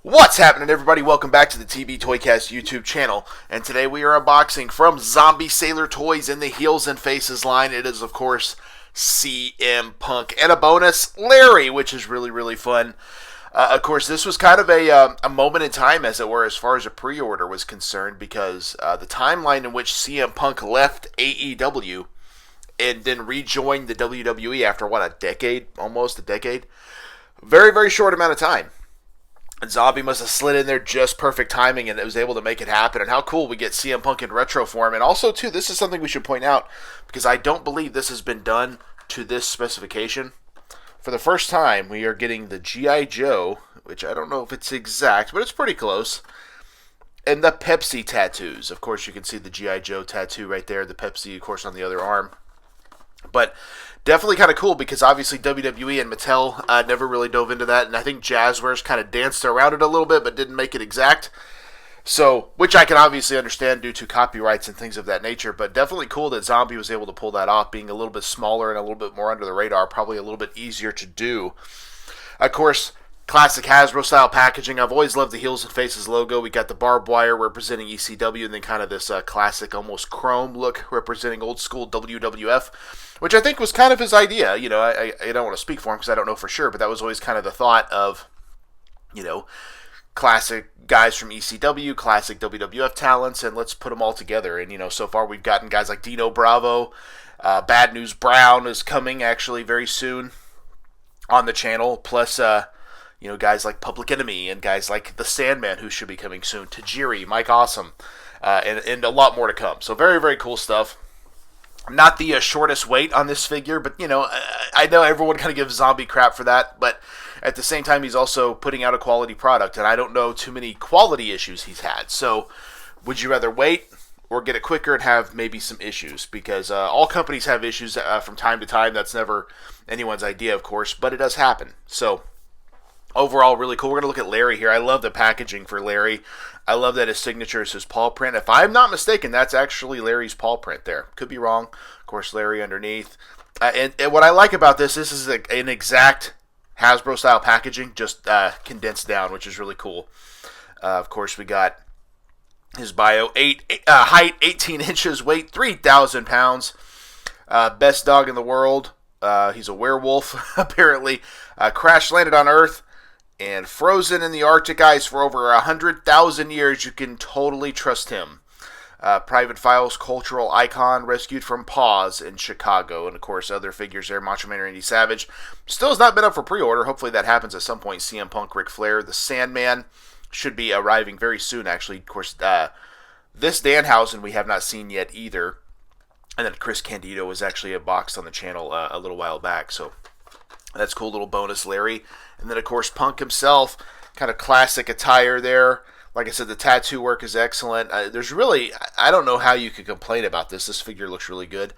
What's happening, everybody? Welcome back to the TB Toycast YouTube channel. And today we are unboxing from Zombie Sailor Toys in the Heels and Faces line. It is, of course, CM Punk. And a bonus, Larry, which is really, really fun. Of course, this was kind of a moment in time, as it were, as far as a pre-order was concerned, because the timeline in which CM Punk left AEW and then rejoined the WWE after, what, a decade? Almost a decade? Very, very short amount of time. And Zombie must have slid in there just perfect timing and it was able to make it happen. And how cool we get CM Punk in retro form. And also, too, this is something we should point out because I don't believe this has been done to this specification. For the first time, we are getting the G.I. Joe, which I don't know if it's exact, but it's pretty close. And the Pepsi tattoos. Of course, you can see the G.I. Joe tattoo right there. The Pepsi, of course, on the other arm. But definitely kind of cool because obviously WWE and Mattel never really dove into that. And I think Jazzwares kind of danced around it a little bit but didn't make it exact. So, which I can obviously understand due to copyrights and things of that nature. But definitely cool that Zombie was able to pull that off, being a little bit smaller and a little bit more under the radar. Probably a little bit easier to do. Of course, classic Hasbro style packaging. I've always loved the Heels and Faces logo. We got the barbed wire representing ECW and then kind of this classic almost chrome look representing old school WWF, which I think was kind of his idea. You know, I don't want to speak for him because I don't know for sure, but that was always kind of the thought of, you know, classic guys from ECW, classic WWF talents, and let's put them all together. And, you know, so far we've gotten guys like Dino Bravo, Bad News Brown is coming actually very soon on the channel, plus, you know, guys like Public Enemy and guys like The Sandman, who should be coming soon, Tajiri, Mike Awesome, and a lot more to come. So very, very cool stuff. Not the shortest weight on this figure, but, you know, I know everyone kind of gives Zombie crap for that, but at the same time, he's also putting out a quality product, and I don't know too many quality issues he's had. So would you rather wait or get it quicker and have maybe some issues? Because all companies have issues from time to time. That's never anyone's idea, of course, but it does happen. So overall, really cool. We're going to look at Larry here. I love the packaging for Larry. I love that his signature is his paw print. If I'm not mistaken, that's actually Larry's paw print there. Could be wrong. Of course, Larry underneath. And what I like about this is an exact Hasbro-style packaging, just condensed down, which is really cool. Of course, we got his bio. Height, 18 inches. Weight, 3,000 pounds. Best dog in the world. He's a werewolf, apparently. Crash landed on Earth and frozen in the Arctic ice for over 100,000 years. You can totally trust him. Private Files cultural icon, rescued from Paws in Chicago. And, of course, other figures there. Macho Man Randy Savage. Still has not been up for pre-order. Hopefully that happens at some point. CM Punk, Ric Flair. The Sandman should be arriving very soon, actually. Of course, this Danhausen we have not seen yet either. And then Chris Candido was actually boxed on the channel a little while back. So that's cool, little bonus, Larry. And then, of course, Punk himself. Kind of classic attire there. Like I said, the tattoo work is excellent. There's really, I don't know how you could complain about this. This figure looks really good.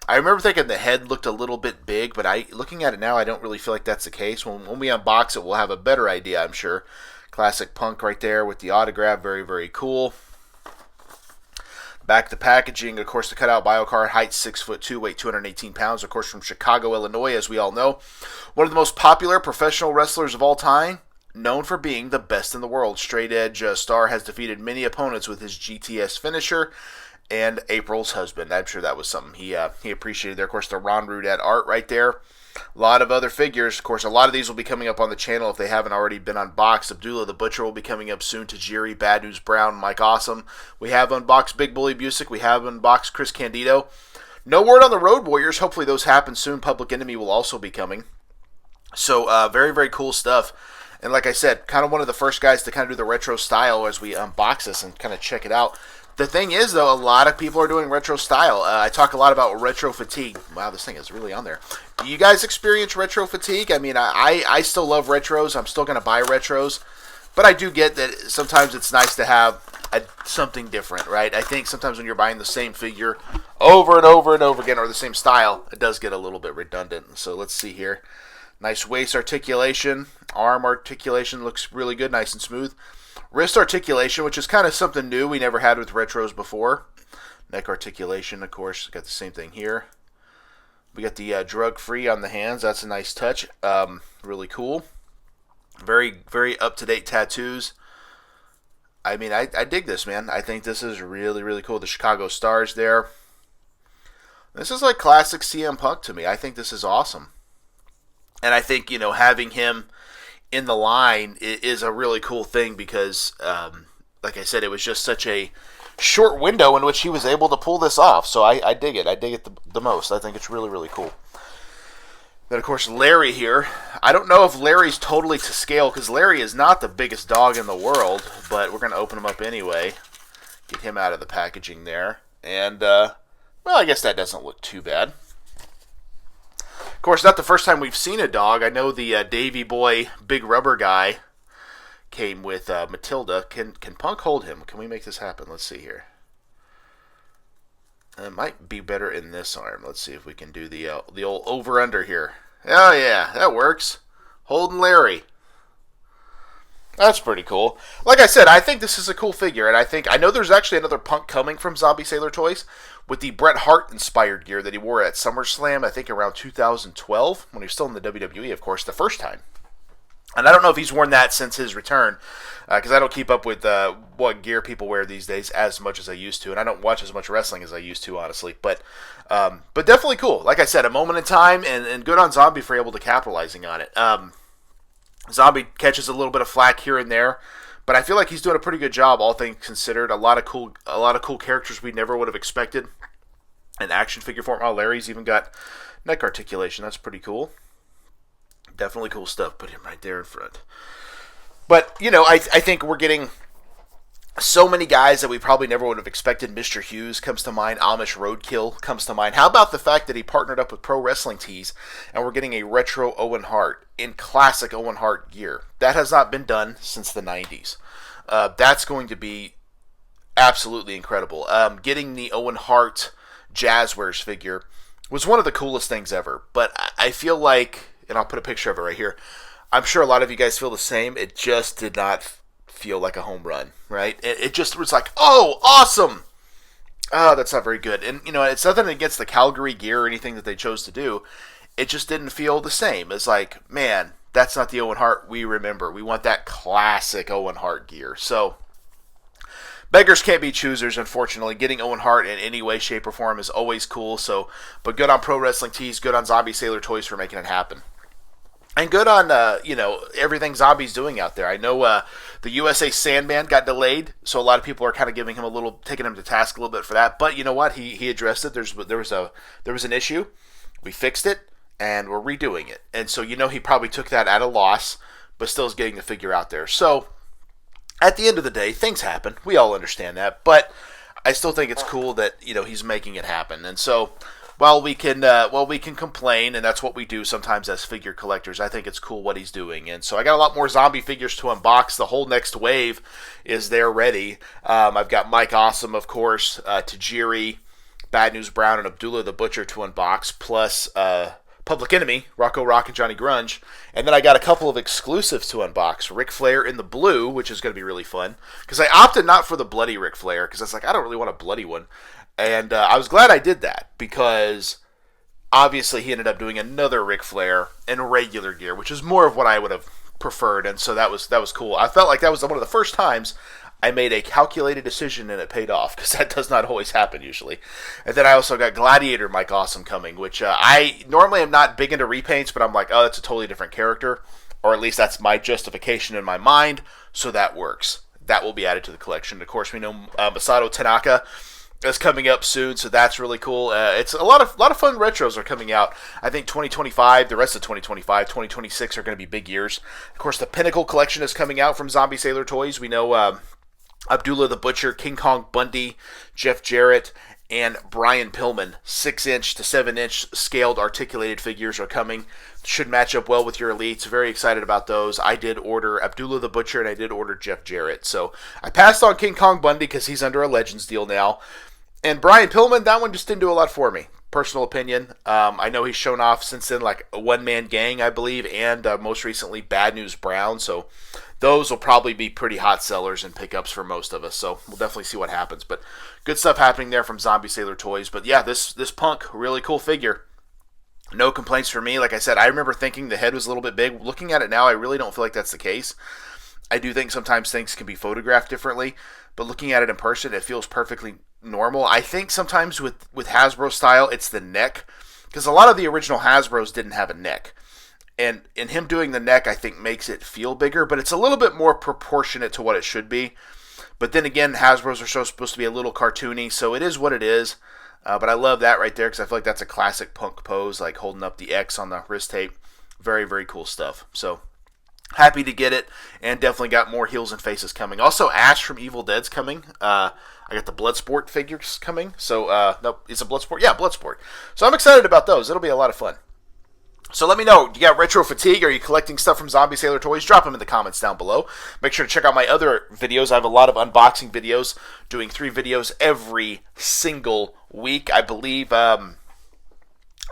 I remember thinking the head looked a little bit big, but looking at it now, I don't really feel like that's the case. When we unbox it, we'll have a better idea, I'm sure. Classic Punk right there with the autograph. Very, very cool. Back to packaging, of course, the cutout bio card, height 6'2", weight 218 pounds, of course, from Chicago, Illinois, as we all know. One of the most popular professional wrestlers of all time. Known for being the best in the world, Straight Edge Star has defeated many opponents with his GTS finisher and April's husband. I'm sure that was something he appreciated there. Of course, the Ron Rudett art right there. A lot of other figures. Of course, a lot of these will be coming up on the channel if they haven't already been unboxed. Abdullah the Butcher will be coming up soon. Tajiri, Bad News Brown, Mike Awesome. We have unboxed Big Bully Busick. We have unboxed Chris Candido. No word on the Road Warriors. Hopefully those happen soon. Public Enemy will also be coming. So, very, very cool stuff. And like I said, kind of one of the first guys to kind of do the retro style as we unbox this and kind of check it out. The thing is, though, a lot of people are doing retro style. I talk a lot about retro fatigue. Wow, this thing is really on there. Do you guys experience retro fatigue? I mean, I still love retros. I'm still going to buy retros. But I do get that sometimes it's nice to have something different, right? I think sometimes when you're buying the same figure over and over and over again or the same style, it does get a little bit redundant. So let's see here. Nice waist articulation. Arm articulation looks really good, nice and smooth. Wrist articulation, which is kind of something new we never had with retros before. Neck articulation, of course, got the same thing here. We got the drug-free on the hands. That's a nice touch. Really cool. Very, very up-to-date tattoos. I mean, I dig this, man. I think this is really, really cool. The Chicago Stars there. This is like classic CM Punk to me. I think this is awesome. And I think, having him in the line is a really cool thing because, like I said, it was just such a short window in which he was able to pull this off. So I dig it. I dig it the most. I think it's really, really cool. Then, of course, Larry here. I don't know if Larry's totally to scale because Larry is not the biggest dog in the world, but we're going to open him up anyway. Get him out of the packaging there. And, well, I guess that doesn't look too bad. Of course, not the first time we've seen a dog. I know the Davy Boy Big Rubber guy came with Matilda. Can Punk hold him? Can we make this happen? Let's see here. It might be better in this arm. Let's see if we can do the old over-under here. Oh, yeah, that works. Holding Larry. That's pretty cool. Like I said, I think this is a cool figure, and I know there's actually another Punk coming from Zombie Sailor Toys with the Bret Hart-inspired gear that he wore at SummerSlam, I think around 2012, when he was still in the WWE, of course, the first time. And I don't know if he's worn that since his return, because I don't keep up with what gear people wear these days as much as I used to, and I don't watch as much wrestling as I used to, honestly. But definitely cool. Like I said, a moment in time, and good on Zombie for able to capitalizing on it. Zombie catches a little bit of flack here and there, but I feel like he's doing a pretty good job, all things considered. A lot of cool characters we never would have expected in action figure form. Oh, Larry's even got neck articulation. That's pretty cool. Definitely cool stuff. Put him right there in front. But, I think we're getting so many guys that we probably never would have expected. Mr. Hughes comes to mind. Amish Roadkill comes to mind. How about the fact that he partnered up with Pro Wrestling Tees and we're getting a retro Owen Hart in classic Owen Hart gear? That has not been done since the 90s. That's going to be absolutely incredible. Getting the Owen Hart Jazzwares figure was one of the coolest things ever. But I feel like, and I'll put a picture of it right here, I'm sure a lot of you guys feel the same. It just did not feel like a home run, right? It just was like, oh, awesome! Oh, that's not very good. And, it's nothing against the Calgary gear or anything that they chose to do. It just didn't feel the same. It's like, man, that's not the Owen Hart we remember. We want that classic Owen Hart gear. So, beggars can't be choosers, unfortunately. Getting Owen Hart in any way, shape, or form is always cool. So, but good on Pro Wrestling Tees, good on Zombie Sailor Toys for making it happen. And good on, everything Zombie's doing out there. I know the USA Sandman got delayed, so a lot of people are kind of giving him taking him to task a little bit for that. But you know what? He addressed it. There was an issue. We fixed it, and we're redoing it. And so, he probably took that at a loss, but still is getting the figure out there. So, at the end of the day, things happen. We all understand that. But I still think it's cool that, he's making it happen. And so, while we can complain, and that's what we do sometimes as figure collectors, I think it's cool what he's doing. And so I got a lot more Zombie figures to unbox. The whole next wave is there ready. I've got Mike Awesome, of course, Tajiri, Bad News Brown, and Abdullah the Butcher to unbox, plus Public Enemy, Rocco Rock, and Johnny Grunge. And then I got a couple of exclusives to unbox. Ric Flair in the blue, which is going to be really fun, because I opted not for the bloody Ric Flair, because it's like, I don't really want a bloody one. And I was glad I did that, because obviously he ended up doing another Ric Flair in regular gear, which is more of what I would have preferred, and so that was cool. I felt like that was one of the first times I made a calculated decision and it paid off, because that does not always happen usually. And then I also got Gladiator Mike Awesome coming, which I normally am not big into repaints, but I'm like, oh, that's a totally different character, or at least that's my justification in my mind, so that works. That will be added to the collection. Of course, we know Masato Tanaka is coming up soon, so that's really cool. It's a lot of fun retros are coming out. I think 2025, the rest of 2025, 2026 are going to be big years. Of course, the Pinnacle collection is coming out from Zombie Sailor Toys. We know Abdullah the Butcher, King Kong Bundy, Jeff Jarrett, and Brian Pillman. 6-inch to 7-inch scaled articulated figures are coming. Should match up well with your elites. Very excited about those. I did order Abdullah the Butcher, and I did order Jeff Jarrett. So I passed on King Kong Bundy because he's under a Legends deal now. And Brian Pillman, that one just didn't do a lot for me. Personal opinion. I know he's shown off since then, like a one-man gang, I believe, and most recently Bad News Brown. So those will probably be pretty hot sellers and pickups for most of us. So we'll definitely see what happens. But good stuff happening there from Zombie Sailor Toys. But yeah, this Punk, really cool figure. No complaints for me. Like I said, I remember thinking the head was a little bit big. Looking at it now, I really don't feel like that's the case. I do think sometimes things can be photographed differently, but looking at it in person, it feels perfectly normal. I think sometimes with Hasbro style, it's the neck, because a lot of the original Hasbros didn't have a neck. And in him doing the neck, I think makes it feel bigger, but it's a little bit more proportionate to what it should be. But then again, Hasbros are supposed to be a little cartoony, so it is what it is. But I love that right there because I feel like that's a classic Punk pose, like holding up the X on the wrist tape. Very, very cool stuff. So happy to get it, and definitely got more Heels and Faces coming. Also, Ash from Evil Dead's coming. I got the Bloodsport figures coming. So, no, it's a Bloodsport? Yeah, Bloodsport. So I'm excited about those. It'll be a lot of fun. So let me know, you got retro fatigue? Are you collecting stuff from Zombie Sailor Toys? Drop them in the comments down below. Make sure to check out my other videos. I have a lot of unboxing videos, doing 3 videos every single week. I believe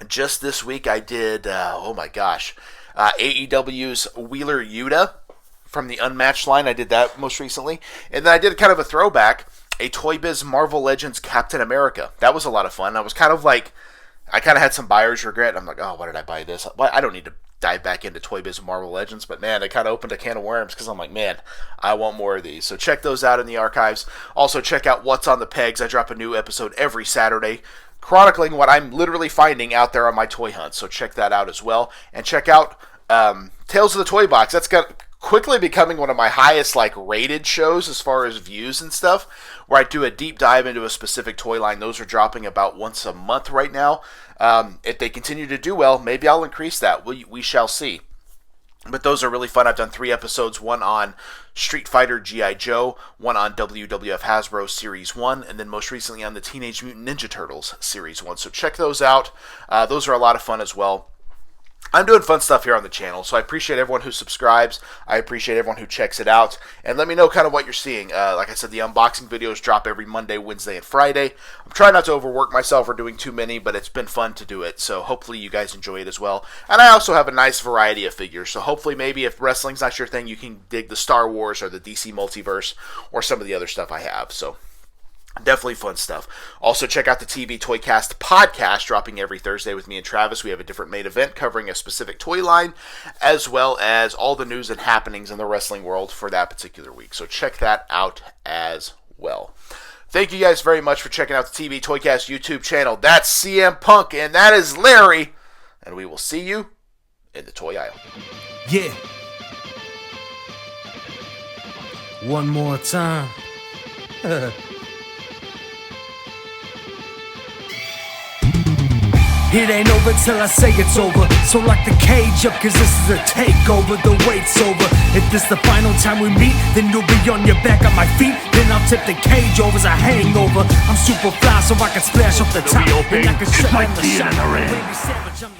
just this week I did, AEW's Wheeler Yuta from the Unmatched line. I did that most recently. And then I did kind of a throwback, a Toy Biz Marvel Legends Captain America. That was a lot of fun. I was kind of like, I kind of had some buyer's regret. I'm like, oh, why did I buy this? I don't need to dive back into Toy Biz Marvel Legends, but man, it kind of opened a can of worms because I'm like, man, I want more of these. So check those out in the archives. Also, check out What's on the Pegs. I drop a new episode every Saturday, chronicling what I'm literally finding out there on my toy hunt. So check that out as well. And check out Tales of the Toy Box. That's quickly becoming one of my highest rated shows as far as views and stuff, where I do a deep dive into a specific toy line. Those are dropping about once a month right now. If they continue to do well, maybe I'll increase that. We shall see. But those are really fun. I've done 3 episodes, one on Street Fighter G.I. Joe, one on WWF Hasbro Series 1, and then most recently on the Teenage Mutant Ninja Turtles Series 1. So check those out. Those are a lot of fun as well. I'm doing fun stuff here on the channel, so I appreciate everyone who subscribes. I appreciate everyone who checks it out. And let me know kind of what you're seeing. Like I said, the unboxing videos drop every Monday, Wednesday, and Friday. I'm trying not to overwork myself or doing too many, but it's been fun to do it. So hopefully you guys enjoy it as well. And I also have a nice variety of figures. So hopefully maybe if wrestling's not your thing, you can dig the Star Wars or the DC Multiverse or some of the other stuff I have. So definitely fun stuff. Also, check out the TV Toycast podcast, dropping every Thursday with me and Travis. We have a different main event covering a specific toy line, as well as all the news and happenings in the wrestling world for that particular week. So check that out as well. Thank you guys very much for checking out the TV Toycast YouTube channel. That's CM Punk, and that is Larry. And we will see you in the toy aisle. Yeah. One more time. It ain't over till I say it's over. So lock the cage up, cause this is a takeover. The wait's over. If this the final time we meet, then you'll be on your back on my feet. Then I'll tip the cage over as a hangover. I'm super fly so I can splash off the top. And I can shut down the shot.